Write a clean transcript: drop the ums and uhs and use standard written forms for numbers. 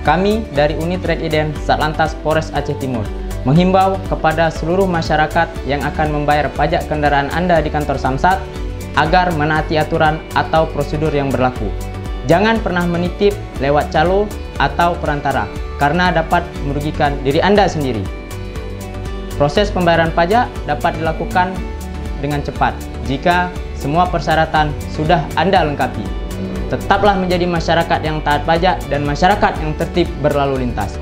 Kami dari Unit Red Iden Satlantas Polres Aceh Timur menghimbau kepada seluruh masyarakat yang akan membayar pajak kendaraan Anda di kantor Samsat agar menaati aturan atau prosedur yang berlaku. Jangan pernah menitip lewat calo atau perantara karena dapat merugikan diri Anda sendiri. Proses pembayaran pajak dapat dilakukan dengan cepat jika semua persyaratan sudah Anda lengkapi. Tetaplah menjadi masyarakat yang taat pajak dan masyarakat yang tertib berlalu lintas.